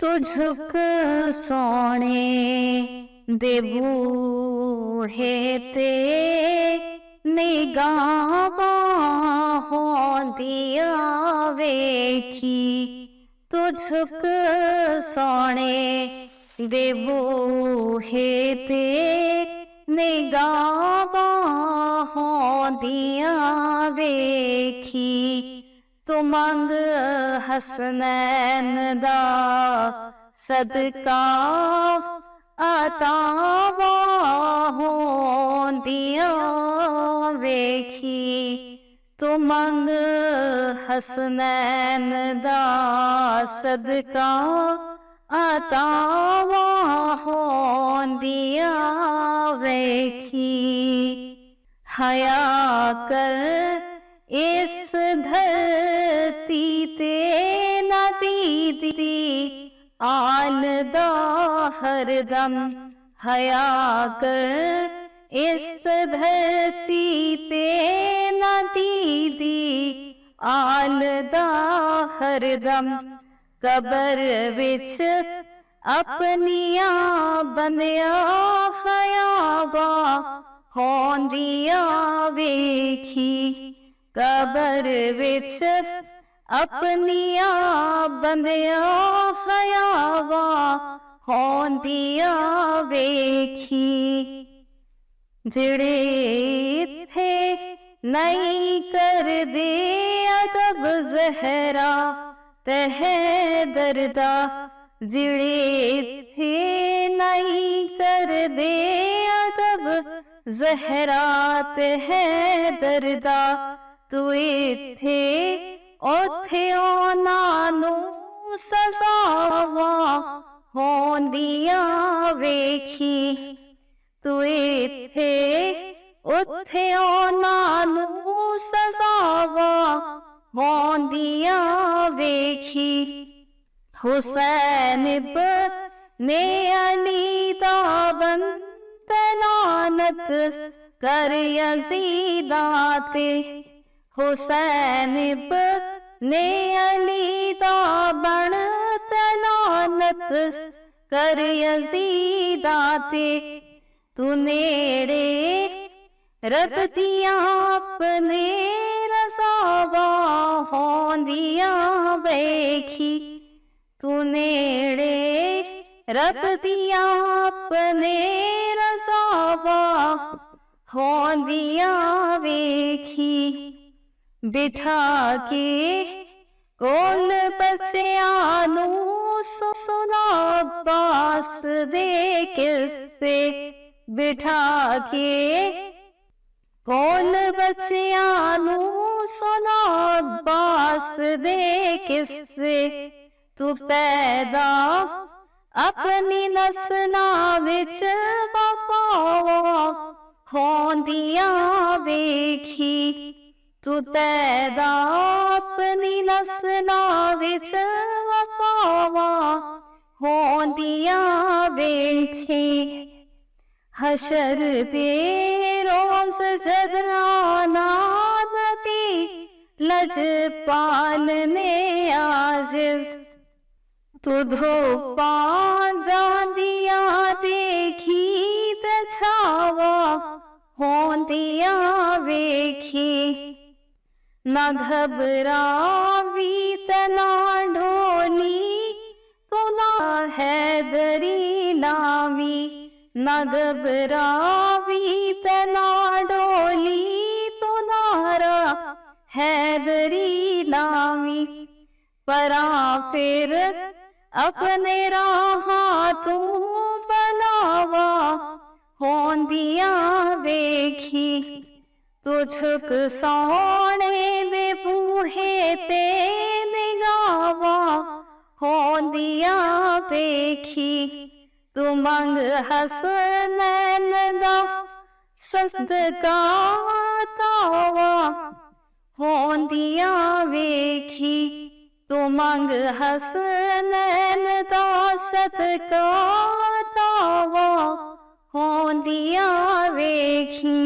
तुझक सोने दे बूढ़े ते निगाह हो दिया वेखी। तुझक सोने दे बूढ़े ते निगाह हो दिया वेखी। तू मंग हसनैन दा सदका अता होंदिया वेखी। तू मंग हसनैन दा सदका अता होंदिया वेखी। हया कर इस धरती ते नबी दी आल दा हरदम। हया कर इस धरती ते नबी दी आल दा हरदम। कबर विच अपनिया बंदिया खयाबा होंदिया वेखी। कबर विच अपनिया बंदिया खयाबा होंदिया वेखी। जिड़े इत्थे नहीं कर दे अदब ज़हरा तह दरदा। जिड़े इत्थे नहीं कर दे अदब ज़हरा तह दरदा। तू इत्थे ओथे ओनानू सजावा होंदिया वेखी। तू इत्थे ओथे ओनानू सजावा होंदिया वेखी। हुसैन ने अली दा बंद लानत कर यज़ीदा ते। हुसैन ने अली दा बण लानत कर यज़ीदा ते। तू नेड़े रब दिया अपने रज़ावा होंदिया वेखी। तू नेड़े रब दिया अपने रज़ावा होंदिया वेखी। बिठा के कोल बच्चियानू सुना अब्बास दे किस्से। बिठा के कोल बच्चियानू सुना अब्बास दे किस्से। तू पैदा अपनी नस्ला विच वफा होंदिया वेखी। तू पैदा अपनी नस्ला विच वफा होंदिया वेखी। हशर दे रोज़ जदना नबी लजपाल ने आजिज़। तू धोपा जांदिया देखी ते छावा होंदिया वेखी। ना घबरावी ते ना ढोली तू ना हैदरी नावी। ना घबरावी ते ना डोली तू नारा हैदरी नावी। परा फिर अपने राह तू बनावा होंदिया वेखी। तुझक सोने दे बूहे ते निगावा होंदिया वेखी। तू मंग हसनैन दा सदका तावा होंदिया वेखी। तू मंग हसनैन दा सदका तावा होंदिया वेखी।